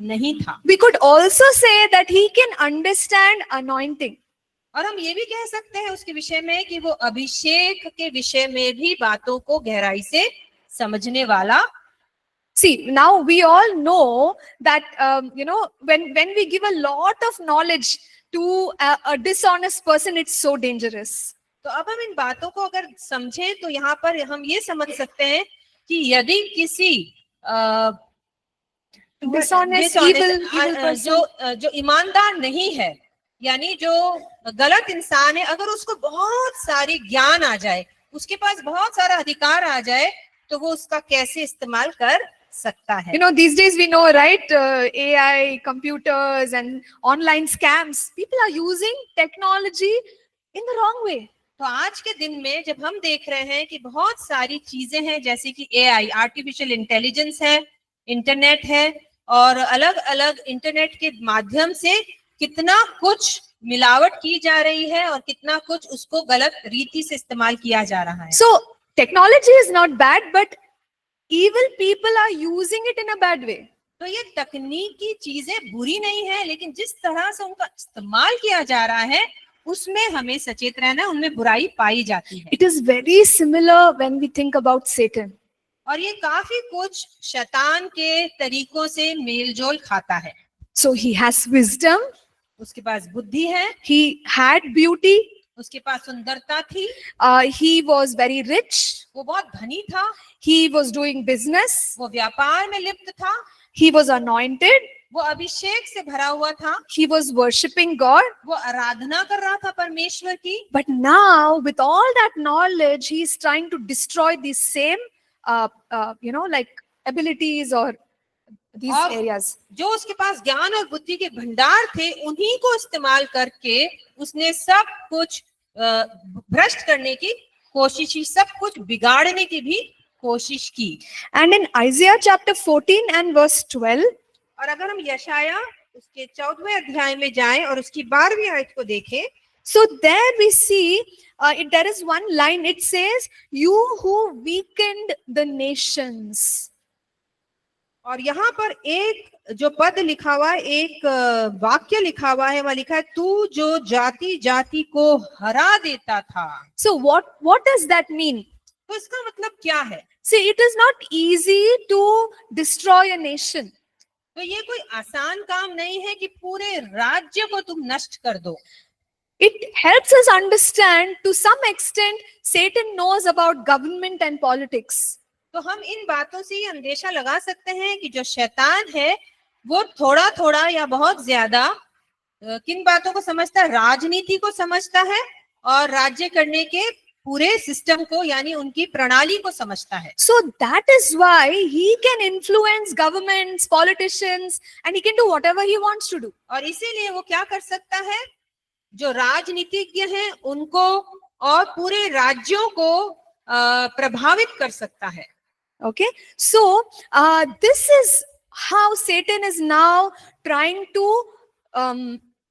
नहीं था। We could also say that he can understand anointing. और हम ये भी कह सकते हैं उसके विषय में कि वो अभिषेक के विषय में भी बातों को गहराई से समझने वाला। See, now we all know that when we give a lot of knowledge to a dishonest person, it's so dangerous. तो अब हम इन बातों को अगर समझें तो यहाँ पर हम ये समझ सकते हैं कि यदि किसी Dishonest, evil person. जो ईमानदार नहीं है, यानी जो गलत इंसान है, अगर उसको बहुत सारी ज्ञान आ जाए, उसके पास बहुत सारा अधिकार आ जाए, तो वो उसका कैसे इस्तेमाल कर सकता है। You know, these days we know, right? AI, computers, and online scams. People are using technology in the wrong way. तो आज के दिन में जब हम देख रहे हैं कि बहुत सारी चीजें हैं, जैसे कि AI, आर्टिफिशियल इंटेलिजेंस है, इंटरनेट है, और अलग अलग इंटरनेट के माध्यम से कितना कुछ मिलावट की जा रही है और कितना कुछ उसको गलत रीति से इस्तेमाल किया जा रहा है। So technology is not bad, but evil people are using it in a bad way. तो ये तकनीकी चीजें बुरी नहीं है, लेकिन जिस तरह से उनका इस्तेमाल किया जा रहा है उसमें हमें सचेत रहना है, उनमें बुराई पाई जाती है। It is very similar when we think about Satan. और ये काफी कुछ शैतान के तरीकों से मेलजोल खाता है। So he has wisdom, उसके पास बुद्धि है, he had beauty, उसके पास सुंदरता थी, he was very rich, वो बहुत धनी था, he was doing business, वो व्यापार में लिप्त था, he was anointed, वो अभिषेक से भरा हुआ था, he was worshipping God. वो आराधना कर रहा था परमेश्वर की। But now, with all that knowledge, he is trying to destroy these same, like abilities or these और areas. जो उसके पास ज्ञान और बुद्धि के भंडार थे, उन्हीं को इस्तेमाल करके उसने सब कुछ भ्रष्ट करने की कोशिश की, सब कुछ बिगाड़ने की भी कोशिश की। And in Isaiah chapter 14 and verse 12, और अगर हम यशाया उसके 14वें अध्याय में जाएं और उसकी 12वीं आयत को देखें, so there we see there is one line. It says, "You who weakened the nations." और यहाँ पर एक जो पद लिखा हुआ है, एक वाक्य लिखा हुआ है, वह लिखा है, तू जो जाति जाति को हरा देता था। So what does that mean? तो इसका मतलब क्या है? See, it is not easy to destroy a nation. तो ये कोई आसान काम नहीं है कि पूरे राज्य को तुम नष्ट कर दो। It helps us understand to some extent Satan knows about government and politics. तो हम इन बातों से ये अंदेशा लगा सकते हैं कि जो शैतान है वो थोड़ा थोड़ा या बहुत ज्यादा किन बातों को समझता है? राजनीति को समझता है और राज्य करने के पूरे सिस्टम को, यानी उनकी प्रणाली को समझता है। So that is why he can influence governments, politicians, and he can do whatever he wants to do. और इसीलिए वो क्या कर सकता है? जो राजनीतिज्ञ हैं उनको और पूरे राज्यों को प्रभावित कर सकता है। Okay, so this is how Satan is now trying to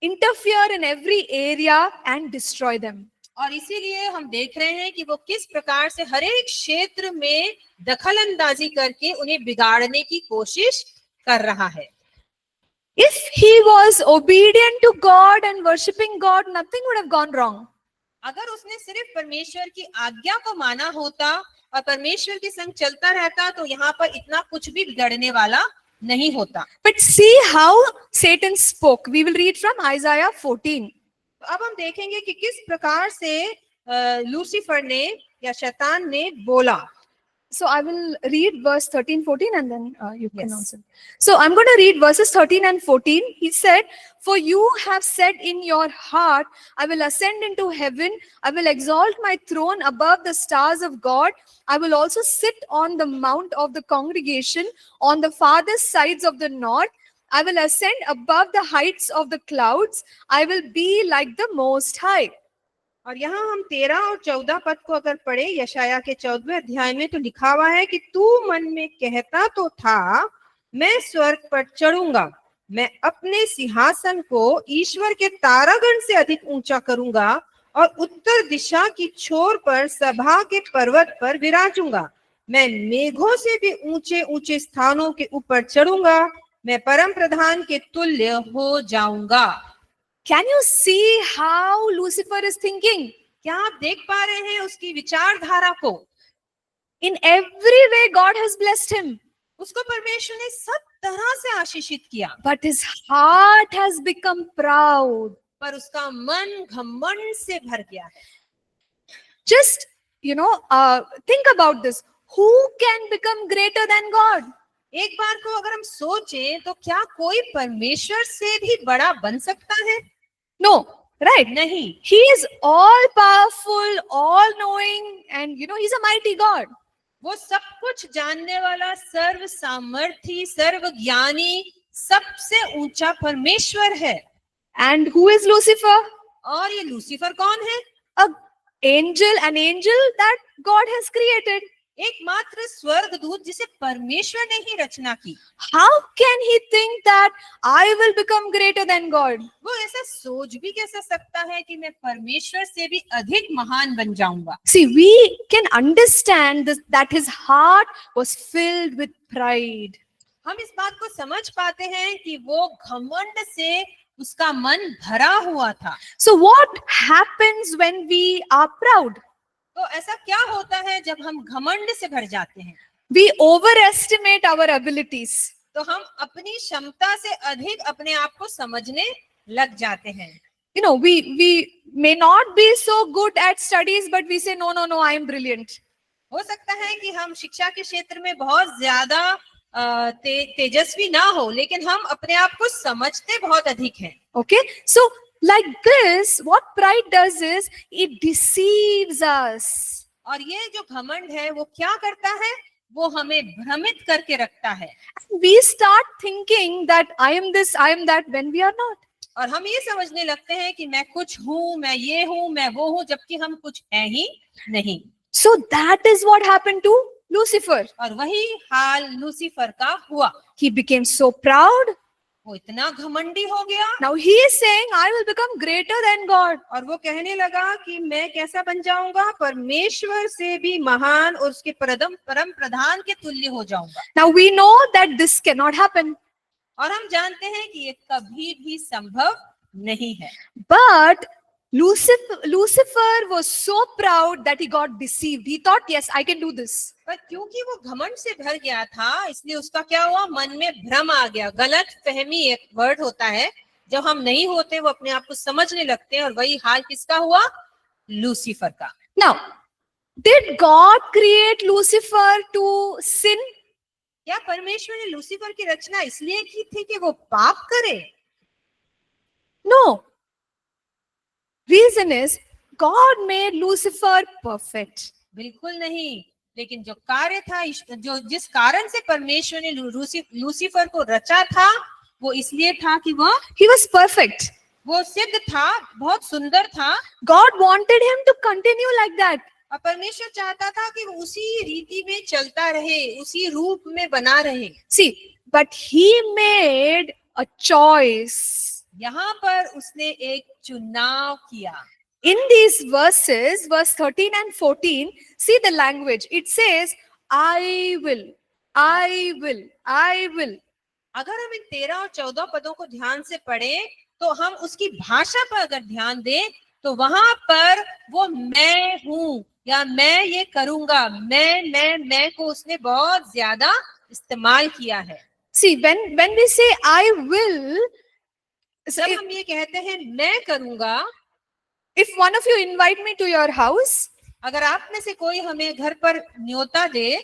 interfere in every area and destroy them. और इसीलिए हम देख रहे हैं कि वो किस प्रकार से हर एक क्षेत्र में दखल अंदाजी करके उन्हें बिगाड़ने की कोशिश कर रहा है। If he was obedient to God and worshipping God, nothing would have gone wrong. अगर उसने सिर्फ परमेश्वर की आज्ञा को माना होता और परमेश्वर के संग चलता रहता, तो यहाँ पर इतना कुछ भी बिगड़ने वाला नहीं होता। But see how Satan spoke. We will read from Isaiah 14. तो अब हम देखेंगे कि किस प्रकार से लूसीफर ने या शैतान ने बोला। So I will read verse 13, 14 and then you can Yes. answer. So I'm going to read verses 13 and 14. He said, "For you have said in your heart, I will ascend into heaven. I will exalt my throne above the stars of God. I will also sit on the mount of the congregation on the farthest sides of the north. I will ascend above the heights of the clouds. I will be like the Most High." और यहाँ हम 13 और 14 पद को अगर पढ़े यशाया के 14वें अध्याय में, तो लिखा हुआ है कि तू मन में कहता तो था, मैं स्वर्ग पर चढ़ूंगा, मैं अपने सिंहासन को ईश्वर के तारागण से अधिक ऊंचा करूंगा और उत्तर दिशा की छोर पर सभा के पर्वत पर विराजूंगा। मैं मेघों से भी ऊंचे ऊंचे स्थानों के ऊपर चढ़ूंगा, मैं परम प्रधान के तुल्य हो जाऊंगा। Can you see how Lucifer is thinking? क्या आप देख पा रहे हैं उसकी विचारधारा को? In every way, God has blessed him, उसको परमेश्वर ने सब तरह से आशीषित किया, but his heart has become proud. पर उसका मन घमंड से भर गया है। Just, think about this. Who can become greater than God? एक बार को अगर हम सोचें तो क्या कोई परमेश्वर से भी बड़ा बन सकता है? No, right? नहीं। He is all powerful, all knowing, and he's a mighty God. वो सब कुछ जानने वाला, सर्व सामर्थी, सर्व ज्ञानी, सबसे ऊंचा परमेश्वर है। And who is Lucifer? और ये लूसीफर कौन है? An angel that God has created. एकमात्र स्वर्गदूत जिसे परमेश्वर ने ही रचना की। How can he think that I will become greater than God? वो ऐसा सोच भी कैसे सकता है कि मैं परमेश्वर से भी अधिक महान बन जाऊंगा? See, we can understand this, that his heart was filled with pride. हम इस बात को समझ पाते हैं कि वो घमंड से उसका मन भरा हुआ था। So what happens when we are proud? तो ऐसा क्या होता है जब हम घमंड से भर जाते हैं? We overestimate our abilities. तो हम अपनी क्षमता से अधिक अपने आप को समझने लग जाते हैं। We may not be so good at studies, but we say, no, I am brilliant. हो सकता है कि हम शिक्षा के क्षेत्र में बहुत ज्यादा तेजस्वी ना हो, लेकिन हम अपने आप को समझते बहुत अधिक हैं। Okay, so like this, what pride does is it deceives us. और ये जो घमंड है वो क्या करता है? वो हमें भ्रमित करके रखता है। We start thinking that I am this, I am that, when we are not. और हम ये समझने लगते हैं कि मैं कुछ हूँ, मैं ये हूँ, मैं वो हूँ, जबकि हम कुछ हैं ही नहीं। So that is what happened to Lucifer. और वही हाल लूसीफर का हुआ। He became so proud. वो इतना घमंडी हो गया। Now he is saying, I will become greater than God. और वो कहने लगा कि मैं कैसा बन जाऊंगा? परमेश्वर से भी महान और उसके परम प्रधान के तुल्य हो जाऊंगा। Now we know that this cannot happen. और हम जानते हैं कि ये कभी भी संभव नहीं है। But Lucifer was so proud that he got deceived. He thought, yes, I can do this. पर क्योंकि वो घमंड से भर गया था, इसलिए उसका क्या हुआ? मन में भ्रम आ गया। गलत फहमी एक वर्ड होता है, जब हम नहीं होते वो अपने आप को समझने लगते हैं, और वही हाल किसका हुआ? लूसीफर का। Now, did God create Lucifer to sin? क्या परमेश्वर ने लूसीफर की रचना इसलिए की थी कि वो पाप करे? No. Reason is, God made Lucifer perfect. बिल्कुल नहीं। लेकिन जो कार्य था, जिस कारण से परमेश्वर ने लूसीफर को रचा था, वो इसलिए था कि वो He was perfect. वो सिद्ध था, बहुत सुंदर था। God wanted him to continue like that. और परमेश्वर चाहता था कि वो उसी रीति में चलता रहे, उसी रूप में बना रहे। See, but he made a choice. यहाँ पर उसने एक चुनाव किया। In these verses, verse 13 and 14, see the language. It says, I will, I will, I will. अगर हम इन 13 और 14 पदों को ध्यान से पढ़ें, तो हम उसकी भाषा पर अगर ध्यान दें, तो वहां पर वो मैं हूं या मैं ये करूंगा, मैं को उसने बहुत ज्यादा इस्तेमाल किया है। See, when we say I will, जब हम ये कहते हैं मैं करूंगा, if one of you invite me to your house, अगर आप में से कोई हमें घर पर न्योता दे,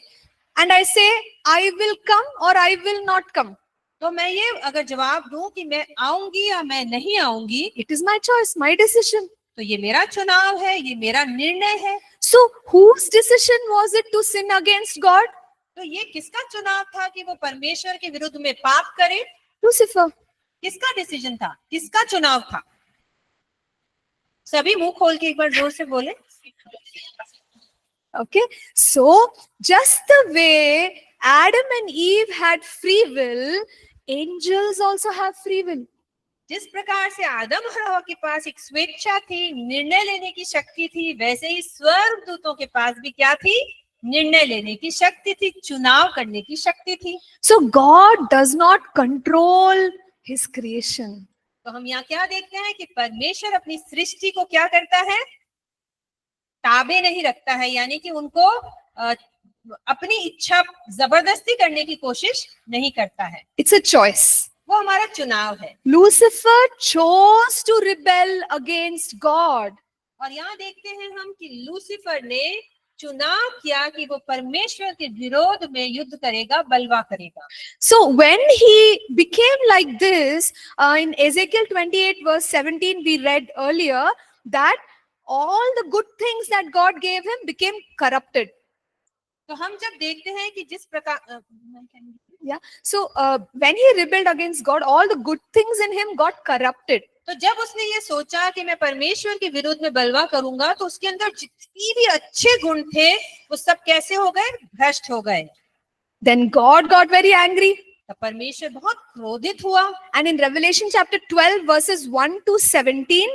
and I say I will come or I will not come, तो मैं ये अगर जवाब दूं कि मैं आऊंगी या मैं नहीं आऊंगी, it is my choice, my decision. तो ये मेरा चुनाव है, ये मेरा निर्णय है। So whose decision was it to sin against God? तो ये किसका चुनाव था कि वो परमेश्वर के विरुद्ध में पाप करे? Lucifer. किसका डिसीजन था? किसका चुनाव था? सभी मुंह खोल के एक बार जोर से बोले। Okay, so just the way Adam and Eve had free will, angels also have free will. जिस प्रकार से आदम और हव्वा के पास एक स्वेच्छा थी, निर्णय लेने की शक्ति थी, वैसे ही स्वर्गदूतों के पास भी क्या थी? निर्णय लेने की शक्ति थी, चुनाव करने की शक्ति थी। So God does not control his creation. तो हम यहाँ क्या देखते हैं कि परमेश्वर अपनी सृष्टि को क्या करता है, ताबे नहीं रखता है, यानी कि उनको अपनी इच्छा जबरदस्ती करने की कोशिश नहीं करता है। It's a choice. वो हमारा चुनाव है। Lucifer chose to rebel against God. और यहाँ देखते हैं हम कि लूसीफर ने चुनाव किया कि वो परमेश्वर के विरोध में युद्ध करेगा, बलवा करेगा। So when he became like this, in Ezekiel 28 verse 17, we read earlier that all the good things that God gave him became corrupted. तो हम जब देखते हैं कि जिस प्रकार So when he rebelled against God, all the good things in him got corrupted. तो जब उसने ये सोचा कि मैं परमेश्वर के विरोध में बलवा करूंगा, तो उसके अंदर जितनी भी अच्छे गुण थे वो सब कैसे हो गए, भ्रष्ट हो गए। Then God got very angry. तो परमेश्वर बहुत क्रोधित हुआ। And in Revelation chapter 12 verses 1 to 17,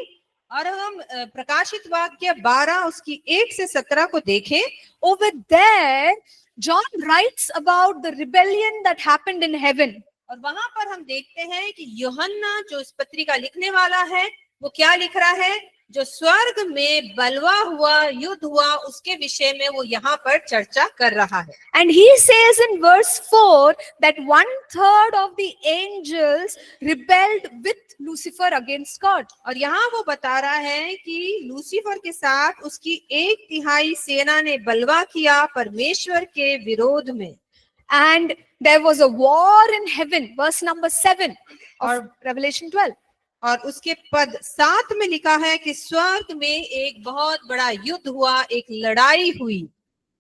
और हम प्रकाशित वाक्य 12 उसकी 1 से 17 को देखें, over there John writes about the rebellion that happened in heaven. और वहां पर हम देखते हैं कि यूहन्ना जो इस पत्रिका लिखने वाला है, वो क्या लिख रहा है, जो स्वर्ग में बलवा हुआ, युद्ध हुआ, उसके विषय में वो यहाँ पर चर्चा कर रहा है। And he says in verse 4 that 1/3 of the angels rebelled with Lucifer against God. और यहाँ वो बता रहा है कि लूसीफर के साथ उसकी 1/3 सेना ने बलवा किया परमेश्वर के विरोध में। And there was a war in heaven, verse number 7 of Revelation 12. और उसके पद 7 में लिखा है कि स्वर्ग में एक बहुत बड़ा युद्ध हुआ, एक लड़ाई हुई।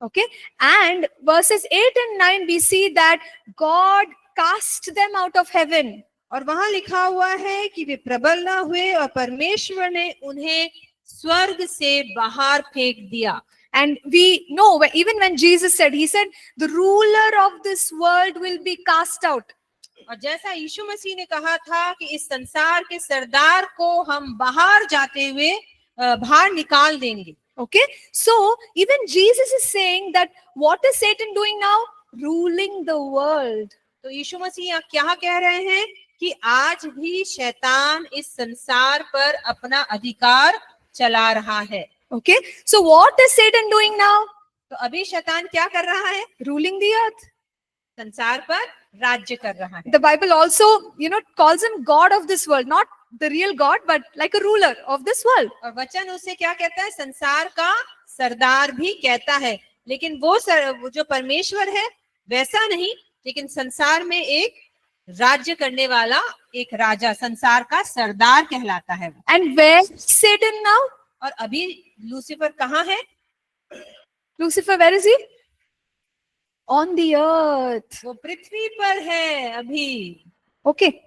Okay, and verses 8 and 9 we see that God cast them out of heaven. और वहां लिखा हुआ है कि वे प्रबल न हुए और परमेश्वर ने उन्हें स्वर्ग से बाहर फेंक दिया। And we know even when Jesus said, he said, the ruler of this world will be cast out. और जैसा यीशु मसीह ने कहा था कि इस संसार के सरदार को हम बाहर जाते हुए बाहर निकाल देंगे। Okay, so even Jesus is saying that what is Satan doing now? Ruling the world. तो यीशु मसीह यहाँ क्या कह रहे हैं कि आज भी शैतान इस संसार पर अपना अधिकार चला रहा है। Okay, so what is Satan doing now? तो अभी शैतान क्या कर रहा है, Ruling the earth. संसार पर राज्य कर रहा है। The Bible also, calls him God of this world, not the real God, but like a ruler of this world. और वचन उसे क्या कहता है, संसार का सरदार भी कहता है, लेकिन वो जो परमेश्वर है वैसा नहीं, लेकिन संसार में एक राज्य करने वाला एक राजा, संसार का सरदार कहलाता है। And where is Satan now? और अभी लूसीफर कहाँ है? Lucifer, where is he? On the earth. वो पृथ्वी पर है अभी। Okay,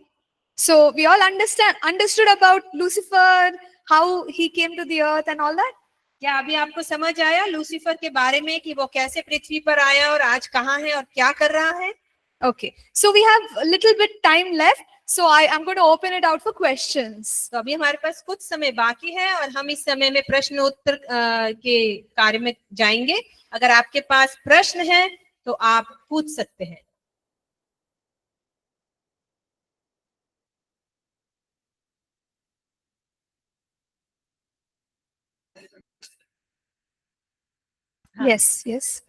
so we all understood about Lucifer, how he came to the earth and all that. क्या अभी आपको समझ आया लूसीफर के बारे में कि वो कैसे पृथ्वी पर आया और आज कहाँ है और क्या कर रहा है? Okay, so we have a little bit time left, so I am going to open it out for questions. तो अभी हमारे पास कुछ समय बाकी है और हम इस समय में प्रश्न उत्तर के कार्य में जाएंगे। अगर आपके पास प्रश्न है तो आप पूछ सकते हैं। हाँ। Yes.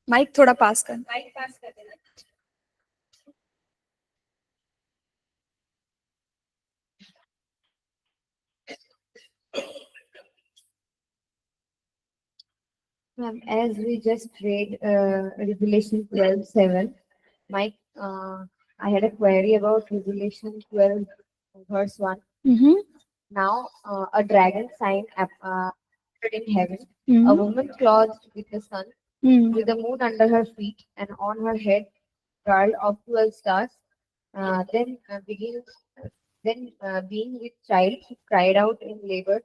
माइक थोड़ा पास कर। माइक पास कर देना। Ma'am, as we just read Revelation 12:7, Mike, I had a query about Revelation 12, verse 1. Now, a dragon sign appeared in heaven, a woman clothed with the sun, with the moon under her feet, and on her head garland of 12 stars. Then, being with child, she cried out in labor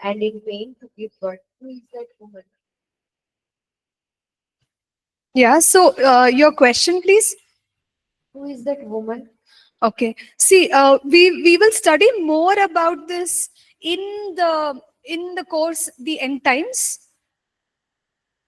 and in pain to give birth. Who is that woman? Yeah, so your question, please. Who is that woman? Okay. See, we will study more about this in the course, the end times.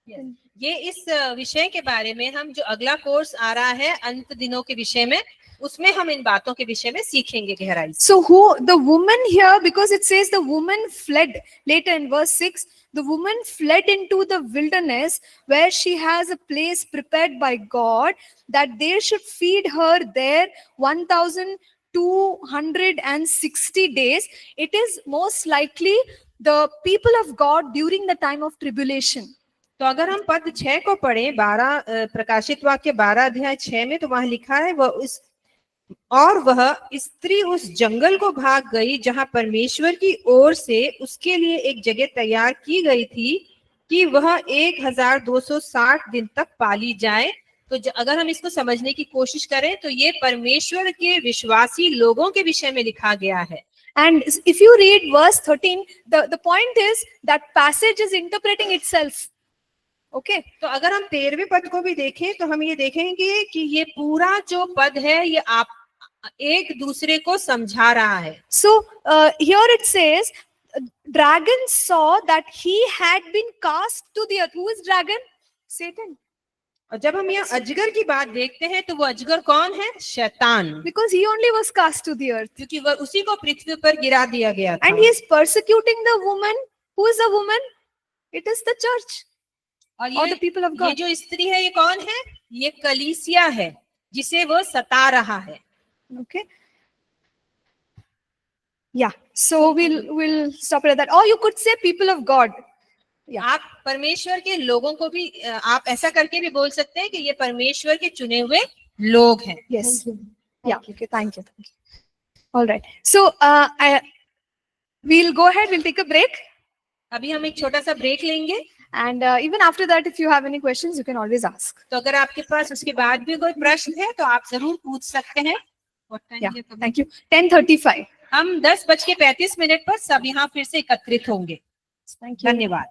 ये इस विषय के बारे में हम जो अगला course आ रहा है अंत दिनों के विषय में, उसमें हम इन बातों के विषय में सीखेंगे गहराई से। So who the woman here, because it says the woman fled later in verse 6, the woman fled into the wilderness where she has a place prepared by God that they should feed her there 1260 days. It is most likely the people of God during the time of tribulation. तो अगर हम पद 6 को पढ़े, 12 प्रकाशित वाक्य 12 अध्याय 6 में, तो वहां लिखा है वह स्त्री उस जंगल को भाग गई जहां परमेश्वर की ओर से उसके लिए एक जगह तैयार की गई थी कि वह 1260 दिन तक पाली जाए। तो अगर हम इसको समझने की कोशिश करें तो ये परमेश्वर के विश्वासी लोगों के विषय में लिखा गया है। And if you read verse 13, the point is that passage is interpreting itself. Okay. तो अगर हम 13वें पद को भी देखें तो हम ये देखेंगे कि ये पूरा जो पद है ये आप एक दूसरे को समझा रहा है। So here it says, dragon saw that he had been cast to the earth. Who is dragon? Satan. और जब हम यहाँ अजगर की बात देखते हैं तो वो अजगर कौन है? शैतान। Because he only was cast to the earth. क्योंकि वह उसी को पृथ्वी पर गिरा दिया गया था। And he is persecuting the woman. Who is the woman? It is the church. और Or the people of ये God. जो स्त्री है ये कौन है? ये कलीसिया है जिसे वो सता रहा है। Okay. Yeah. So we'll stop it at that. Or you could say people of God. आप परमेश्वर के लोगों को भी आप ऐसा करके भी बोल सकते हैं कि ये परमेश्वर के चुने हुए लोग हैं। Yes. Thank you. Yeah. Okay. Thank you. All right. So we'll go ahead. We'll take a break. अभी हम एक छोटा सा ब्रेक लेंगे। And even after that, if you have any questions, you can always ask. तो अगर आपके पास उसके बाद भी कोई प्रश्न है तो आप जरूर पूछ सकते हैं। Yeah. Thank you. 10:35. हम 10:35 पर सब यहाँ फिर से एकत्रित होंगे। Thank you. धन्यवाद।